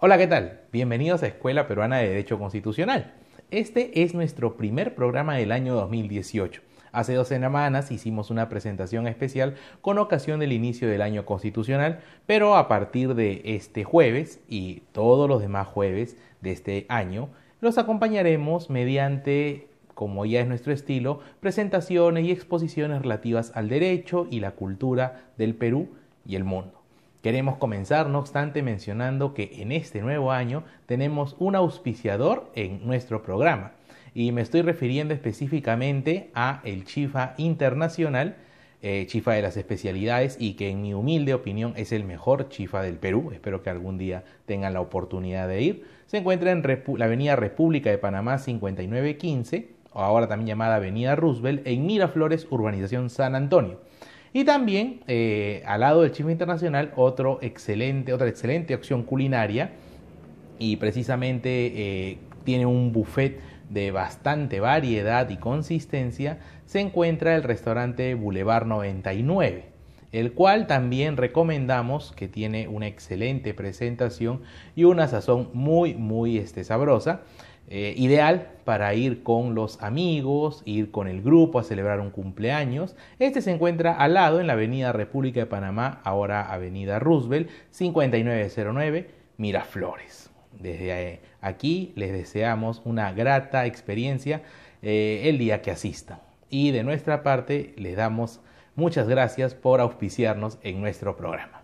Hola, ¿qué tal? Bienvenidos a Escuela Peruana de Derecho Constitucional. Este es nuestro primer programa del año 2018. Hace 2 semanas hicimos una presentación especial con ocasión del inicio del año constitucional, pero a partir de este jueves y todos los demás jueves de este año, los acompañaremos mediante, como ya es nuestro estilo, presentaciones y exposiciones relativas al derecho y la cultura del Perú y el mundo. Queremos comenzar, no obstante, mencionando que en este nuevo año tenemos un auspiciador en nuestro programa y me estoy refiriendo específicamente a el Chifa Internacional, Chifa de las especialidades y que en mi humilde opinión es el mejor Chifa del Perú. Espero que algún día tengan la oportunidad de ir. Se encuentra en la avenida República de Panamá 5915, o ahora también llamada avenida Roosevelt, en Miraflores, urbanización San Antonio. Y también al lado del Chifa Internacional otra excelente opción culinaria y precisamente tiene un buffet de bastante variedad y consistencia. Se encuentra el restaurante Boulevard 99, el cual también recomendamos, que tiene una excelente presentación y una sazón muy sabrosa. Ideal para ir con los amigos, ir con el grupo a celebrar un cumpleaños. Este se encuentra al lado en la avenida República de Panamá, ahora avenida Roosevelt, 5909, Miraflores. Desde aquí les deseamos una grata experiencia el día que asistan. Y de nuestra parte les damos muchas gracias por auspiciarnos en nuestro programa.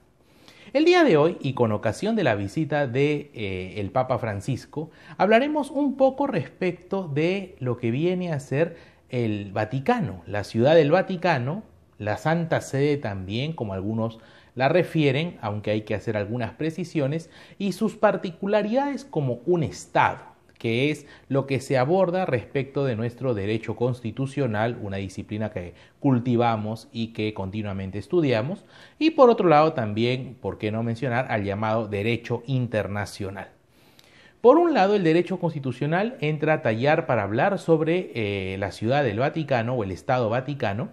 El día de hoy, y con ocasión de la visita de el Papa Francisco, hablaremos un poco respecto de lo que viene a ser el Vaticano, la ciudad del Vaticano, la Santa Sede también, como algunos la refieren, aunque hay que hacer algunas precisiones, y sus particularidades como un Estado, que es lo que se aborda respecto de nuestro derecho constitucional, una disciplina que cultivamos y que continuamente estudiamos, y por otro lado también, por qué no mencionar, al llamado derecho internacional. Por un lado, el derecho constitucional entra a tallar para hablar sobre la ciudad del Vaticano o el Estado Vaticano,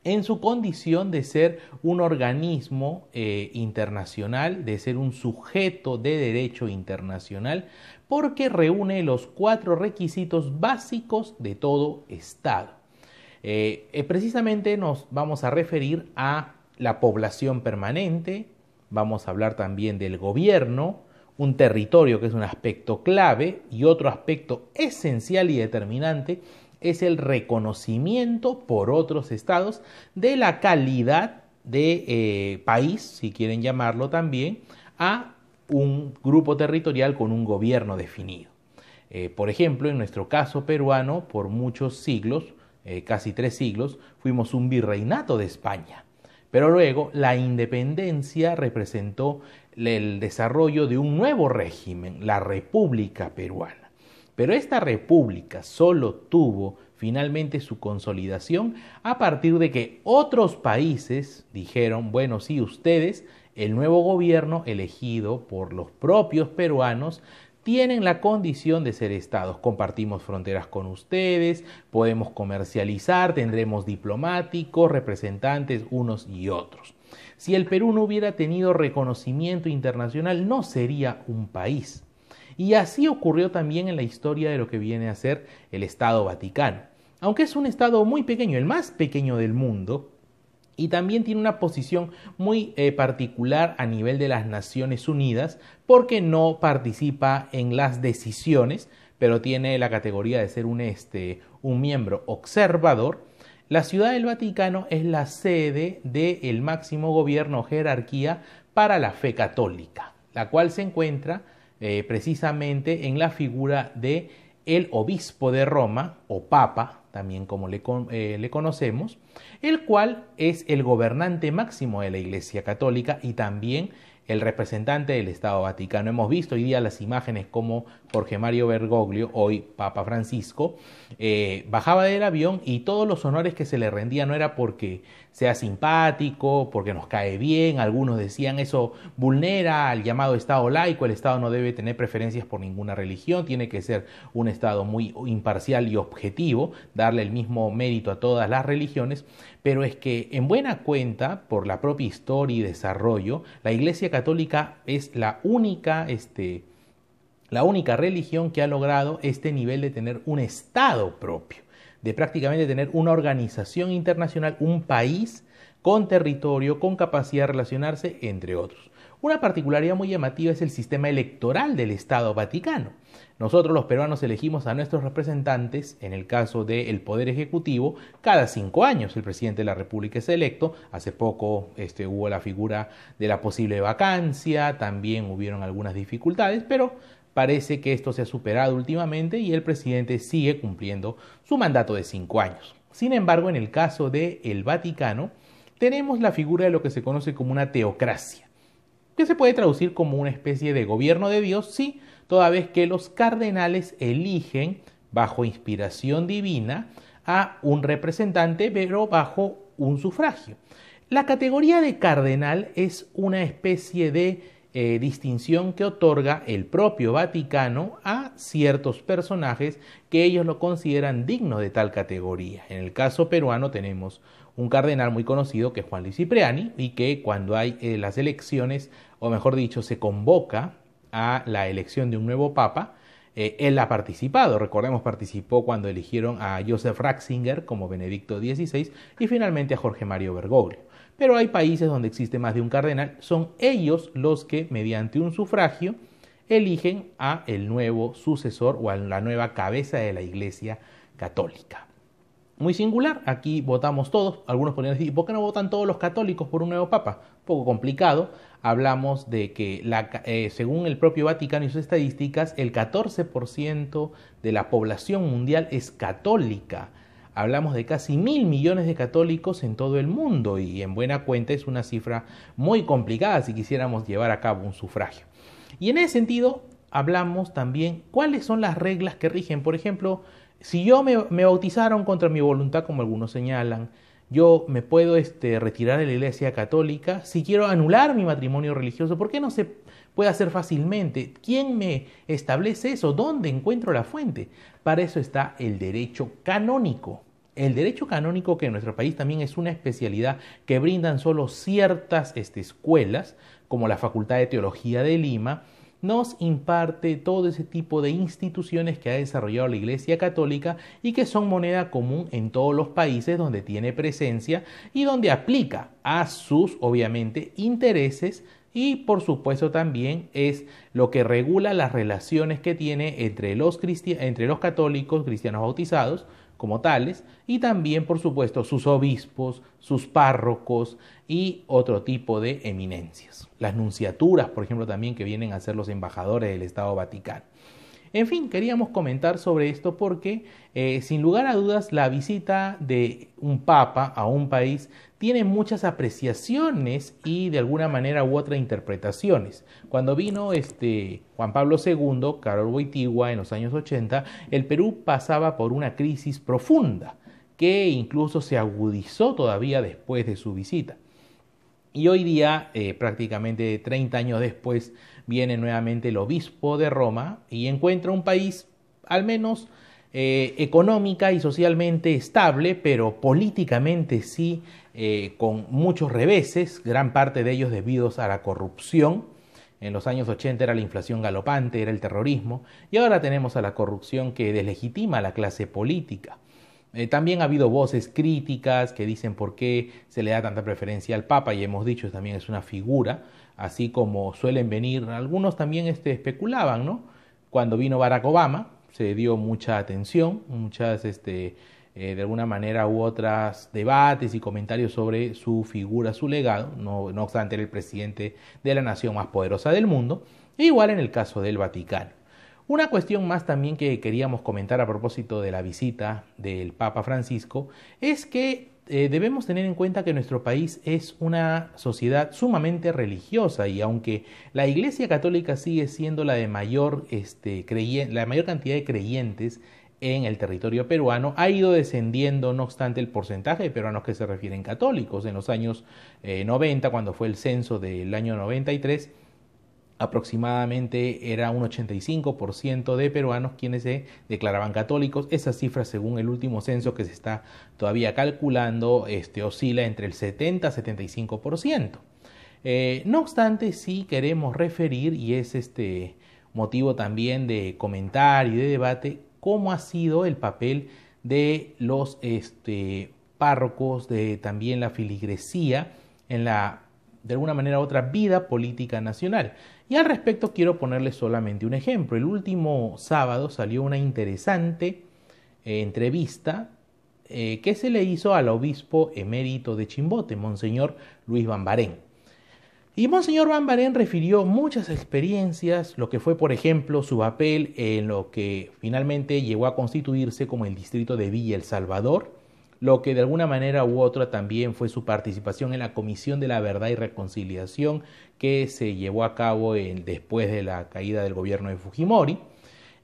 en su condición de ser un organismo internacional, de ser un sujeto de derecho internacional, porque reúne los 4 requisitos básicos de todo Estado. Precisamente nos vamos a referir a la población permanente, vamos a hablar también del gobierno, un territorio que es un aspecto clave y otro aspecto esencial y determinante es el reconocimiento por otros estados de la calidad de país, si quieren llamarlo también, a un grupo territorial con un gobierno definido. Por ejemplo, en nuestro caso peruano, por muchos siglos, casi 3 siglos, fuimos un virreinato de España. Pero luego la independencia representó el desarrollo de un nuevo régimen, la República Peruana. Pero esta república solo tuvo finalmente su consolidación a partir de que otros países dijeron, bueno, sí, ustedes, el nuevo gobierno elegido por los propios peruanos, tienen la condición de ser estados. Compartimos fronteras con ustedes, podemos comercializar, tendremos diplomáticos, representantes unos y otros. Si el Perú no hubiera tenido reconocimiento internacional, no sería un país. Y así ocurrió también en la historia de lo que viene a ser el Estado Vaticano. Aunque es un estado muy pequeño, el más pequeño del mundo, y también tiene una posición muy particular a nivel de las Naciones Unidas, porque no participa en las decisiones, pero tiene la categoría de ser un miembro observador. La Ciudad del Vaticano es la sede del máximo gobierno o jerarquía para la fe católica, la cual se encuentra precisamente en la figura de el obispo de Roma o papa, también como le conocemos, el cual es el gobernante máximo de la Iglesia Católica y también el representante del Estado Vaticano. Hemos visto hoy día las imágenes cómo Jorge Mario Bergoglio, hoy Papa Francisco, bajaba del avión y todos los honores que se le rendían no era porque sea simpático, porque nos cae bien, algunos decían eso vulnera al llamado Estado laico, el Estado no debe tener preferencias por ninguna religión, tiene que ser un Estado muy imparcial y objetivo, darle el mismo mérito a todas las religiones, pero es que en buena cuenta, por la propia historia y desarrollo, la Iglesia Católica es la única religión que ha logrado este nivel de tener un Estado propio, de prácticamente tener una organización internacional, un país con territorio, con capacidad de relacionarse, entre otros. Una particularidad muy llamativa es el sistema electoral del Estado Vaticano. Nosotros los peruanos elegimos a nuestros representantes, en el caso del Poder Ejecutivo, cada 5 años. El presidente de la República es electo. Hace poco hubo la figura de la posible vacancia, también hubieron algunas dificultades, pero parece que esto se ha superado últimamente y el presidente sigue cumpliendo su mandato de 5 años. Sin embargo, en el caso del Vaticano, tenemos la figura de lo que se conoce como una teocracia, que se puede traducir como una especie de gobierno de Dios, sí, toda vez que los cardenales eligen, bajo inspiración divina, a un representante, pero bajo un sufragio. La categoría de cardenal es una especie de distinción que otorga el propio Vaticano a ciertos personajes que ellos lo consideran digno de tal categoría. En el caso peruano tenemos un cardenal muy conocido que es Juan Luis Cipriani y que cuando hay las elecciones, o mejor dicho, se convoca a la elección de un nuevo papa, él ha participado. Recordemos, participó cuando eligieron a Joseph Ratzinger como Benedicto XVI y finalmente a Jorge Mario Bergoglio. Pero hay países donde existe más de un cardenal, son ellos los que mediante un sufragio eligen a el nuevo sucesor o a la nueva cabeza de la Iglesia Católica. Muy singular, aquí votamos todos, algunos podrían decir, ¿por qué no votan todos los católicos por un nuevo papa? Un poco complicado, hablamos de que según el propio Vaticano y sus estadísticas, el 14% de la población mundial es católica. Hablamos de casi 1.000 millones de católicos en todo el mundo y en buena cuenta es una cifra muy complicada si quisiéramos llevar a cabo un sufragio. Y en ese sentido hablamos también cuáles son las reglas que rigen. Por ejemplo, si yo me bautizaron contra mi voluntad, como algunos señalan, yo me puedo retirar de la Iglesia Católica. Si quiero anular mi matrimonio religioso, ¿por qué no se puede hacer fácilmente? ¿Quién me establece eso? ¿Dónde encuentro la fuente? Para eso está el derecho canónico. El derecho canónico, que en nuestro país también es una especialidad que brindan solo ciertas escuelas, como la Facultad de Teología de Lima, nos imparte todo ese tipo de instituciones que ha desarrollado la Iglesia Católica y que son moneda común en todos los países donde tiene presencia y donde aplica a sus, obviamente, intereses, y por supuesto también es lo que regula las relaciones que tiene entre los católicos, cristianos bautizados como tales, y también por supuesto sus obispos, sus párrocos y otro tipo de eminencias. Las nunciaturas, por ejemplo, también, que vienen a ser los embajadores del Estado Vaticano. En fin, queríamos comentar sobre esto porque, sin lugar a dudas, la visita de un papa a un país tiene muchas apreciaciones y de alguna manera u otra interpretaciones. Cuando vino Juan Pablo II, Karol Wojtyła, en los años 80, el Perú pasaba por una crisis profunda que incluso se agudizó todavía después de su visita. Y hoy día, prácticamente 30 años después, viene nuevamente el obispo de Roma y encuentra un país al menos económica y socialmente estable, pero políticamente sí, con muchos reveses, gran parte de ellos debidos a la corrupción. En los años 80 era la inflación galopante, era el terrorismo, y ahora tenemos a la corrupción que deslegitima a la clase política. También ha habido voces críticas que dicen por qué se le da tanta preferencia al Papa, y hemos dicho también es una figura, así como suelen venir, algunos también especulaban, ¿no? Cuando vino Barack Obama se dio mucha atención, muchas de alguna manera u otras debates y comentarios sobre su figura, su legado, no obstante era el presidente de la nación más poderosa del mundo, e igual en el caso del Vaticano. Una cuestión más también que queríamos comentar a propósito de la visita del Papa Francisco es que debemos tener en cuenta que nuestro país es una sociedad sumamente religiosa y aunque la Iglesia Católica sigue siendo la de mayor, la mayor cantidad de creyentes en el territorio peruano, ha ido descendiendo, no obstante, el porcentaje de peruanos que se refieren católicos. En los años 90, cuando fue el censo del año 93, aproximadamente era un 85% de peruanos quienes se declaraban católicos. Esa cifra, según el último censo que se está todavía calculando, oscila entre el 70 a 75%. No obstante, sí queremos referir, y es motivo también de comentar y de debate, cómo ha sido el papel de los párrocos, de también la feligresía en la, de alguna manera u otra, vida política nacional. Y al respecto quiero ponerles solamente un ejemplo. El último sábado salió una interesante entrevista que se le hizo al obispo emérito de Chimbote, Monseñor Luis Bambarén. Y Monseñor Bambarén refirió muchas experiencias, lo que fue, por ejemplo, su papel en lo que finalmente llegó a constituirse como el distrito de Villa El Salvador, lo que de alguna manera u otra también fue su participación en la Comisión de la Verdad y Reconciliación que se llevó a cabo después de la caída del gobierno de Fujimori.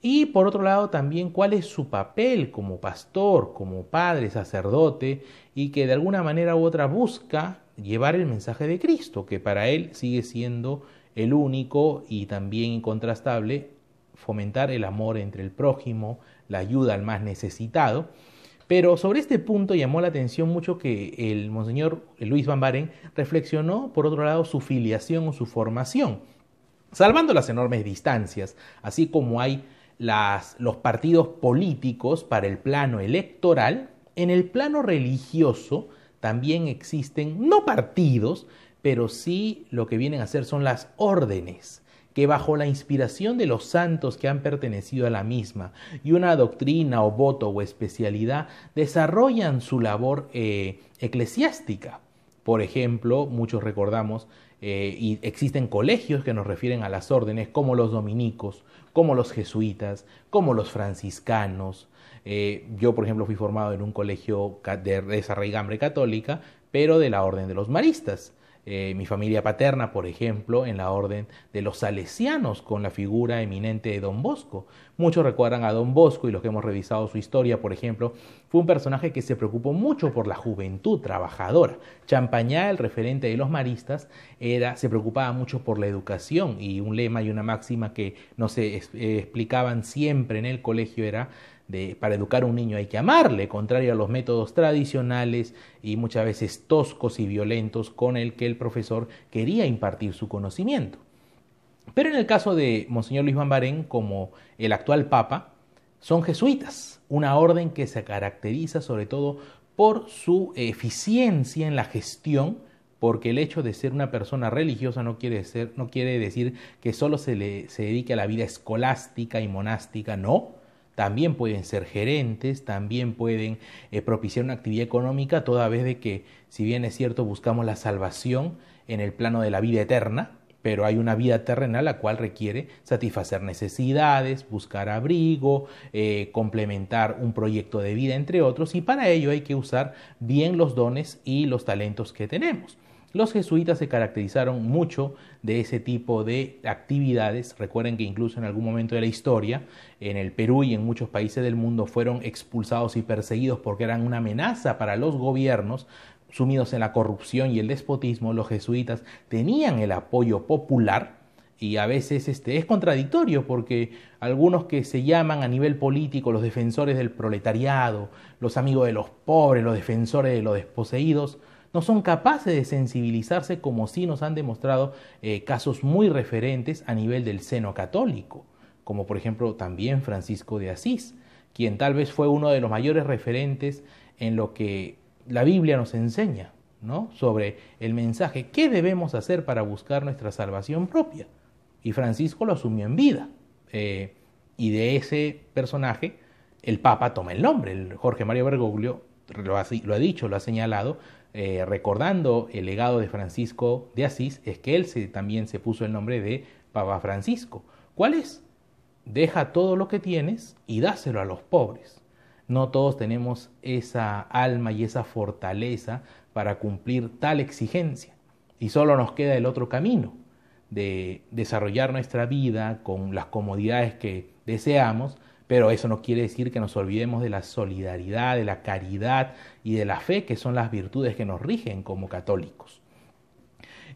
Y por otro lado también cuál es su papel como pastor, como padre, sacerdote, y que de alguna manera u otra busca llevar el mensaje de Cristo, que para él sigue siendo el único y también incontrastable, fomentar el amor entre el prójimo, la ayuda al más necesitado. Pero sobre este punto llamó la atención mucho que el Monseñor Luis Bambarén reflexionó, por otro lado, su filiación o su formación, salvando las enormes distancias, así como hay los partidos políticos para el plano electoral. En el plano religioso también existen, no partidos, pero sí lo que vienen a ser son las órdenes, que bajo la inspiración de los santos que han pertenecido a la misma y una doctrina o voto o especialidad, desarrollan su labor eclesiástica. Por ejemplo, muchos recordamos, y existen colegios que nos refieren a las órdenes, como los dominicos, como los jesuitas, como los franciscanos. Yo, por ejemplo, fui formado en un colegio de esa raigambre católica, pero de la orden de los maristas. Mi familia paterna, por ejemplo, en la orden de los salesianos, con la figura eminente de Don Bosco. Muchos recuerdan a Don Bosco, y los que hemos revisado su historia, por ejemplo, fue un personaje que se preocupó mucho por la juventud trabajadora. Champañá, el referente de los maristas, se preocupaba mucho por la educación, y un lema y una máxima que nos explicaban siempre en el colegio era: para educar a un niño hay que amarle, contrario a los métodos tradicionales y muchas veces toscos y violentos con el que el profesor quería impartir su conocimiento. Pero en el caso de Monseñor Luis Bambarén, como el actual Papa, son jesuitas, una orden que se caracteriza sobre todo por su eficiencia en la gestión, porque el hecho de ser una persona religiosa no quiere decir que solo se dedique a la vida escolástica y monástica, no. También pueden ser gerentes, también pueden propiciar una actividad económica, toda vez de que, si bien es cierto, buscamos la salvación en el plano de la vida eterna, pero hay una vida terrenal la cual requiere satisfacer necesidades, buscar abrigo, complementar un proyecto de vida, entre otros, y para ello hay que usar bien los dones y los talentos que tenemos. Los jesuitas se caracterizaron mucho de ese tipo de actividades. Recuerden que incluso en algún momento de la historia, en el Perú y en muchos países del mundo, fueron expulsados y perseguidos porque eran una amenaza para los gobiernos. Sumidos en la corrupción y el despotismo, los jesuitas tenían el apoyo popular, y a veces es contradictorio, porque algunos que se llaman a nivel político los defensores del proletariado, los amigos de los pobres, los defensores de los desposeídos, no son capaces de sensibilizarse, como sí nos han demostrado casos muy referentes a nivel del seno católico, como por ejemplo también Francisco de Asís, quien tal vez fue uno de los mayores referentes en lo que la Biblia nos enseña, ¿no?, sobre el mensaje, ¿qué debemos hacer para buscar nuestra salvación propia? Y Francisco lo asumió en vida, y de ese personaje el Papa toma el nombre. El Jorge Mario Bergoglio lo ha dicho, lo ha señalado, recordando el legado de Francisco de Asís, es que él también se puso el nombre de Papa Francisco. ¿Cuál es? Deja todo lo que tienes y dáselo a los pobres. No todos tenemos esa alma y esa fortaleza para cumplir tal exigencia. Y solo nos queda el otro camino de desarrollar nuestra vida con las comodidades que deseamos, pero eso no quiere decir que nos olvidemos de la solidaridad, de la caridad y de la fe, que son las virtudes que nos rigen como católicos.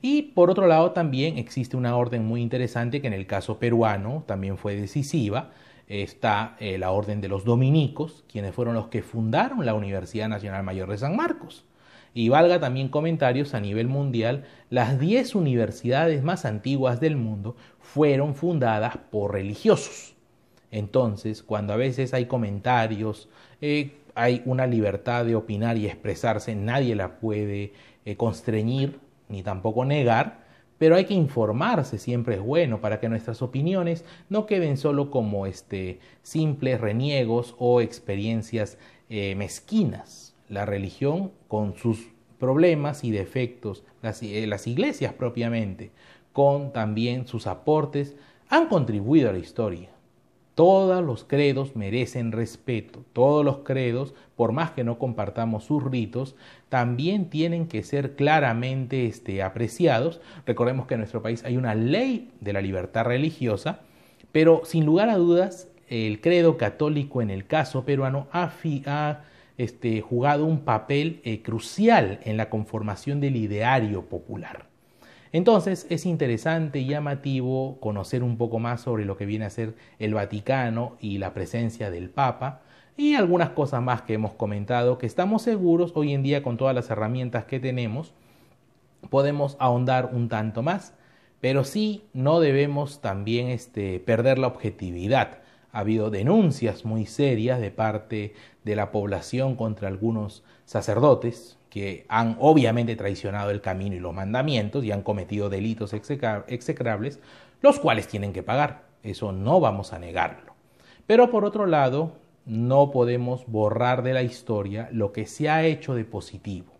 Y por otro lado también existe una orden muy interesante que en el caso peruano también fue decisiva. Está la orden de los dominicos, quienes fueron los que fundaron la Universidad Nacional Mayor de San Marcos. Y valga también comentarios, a nivel mundial, las 10 universidades más antiguas del mundo fueron fundadas por religiosos. Entonces, cuando a veces hay comentarios, hay una libertad de opinar y expresarse, nadie la puede constreñir ni tampoco negar, pero hay que informarse, siempre es bueno, para que nuestras opiniones no queden solo como simples reniegos o experiencias mezquinas. La religión, con sus problemas y defectos, las iglesias propiamente, con también sus aportes, han contribuido a la historia. Todos los credos merecen respeto. Todos los credos, por más que no compartamos sus ritos, también tienen que ser claramente apreciados. Recordemos que en nuestro país hay una ley de la libertad religiosa, pero sin lugar a dudas, el credo católico en el caso peruano ha jugado un papel crucial en la conformación del ideario popular. Entonces es interesante y llamativo conocer un poco más sobre lo que viene a ser el Vaticano y la presencia del Papa y algunas cosas más que hemos comentado, que estamos seguros hoy en día con todas las herramientas que tenemos podemos ahondar un tanto más, pero sí no debemos también perder la objetividad. Ha habido denuncias muy serias de parte de la población contra algunos sacerdotes que han obviamente traicionado el camino y los mandamientos y han cometido delitos execrables, los cuales tienen que pagar. Eso no vamos a negarlo. Pero por otro lado, no podemos borrar de la historia lo que se ha hecho de positivo.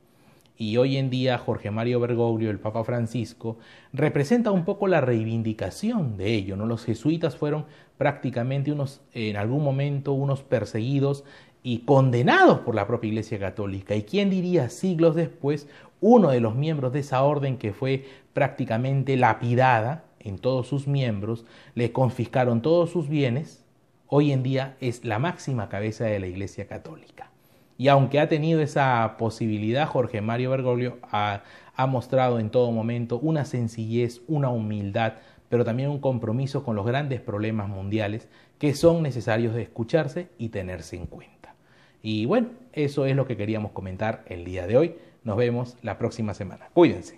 Y hoy en día Jorge Mario Bergoglio, el Papa Francisco, representa un poco la reivindicación de ello, ¿no? Los jesuitas fueron prácticamente en algún momento unos perseguidos y condenados por la propia Iglesia Católica. Y quién diría siglos después, uno de los miembros de esa orden que fue prácticamente lapidada en todos sus miembros, le confiscaron todos sus bienes, hoy en día es la máxima cabeza de la Iglesia Católica. Y aunque ha tenido esa posibilidad, Jorge Mario Bergoglio ha mostrado en todo momento una sencillez, una humildad, pero también un compromiso con los grandes problemas mundiales que son necesarios de escucharse y tenerse en cuenta. Y bueno, eso es lo que queríamos comentar el día de hoy. Nos vemos la próxima semana. Cuídense.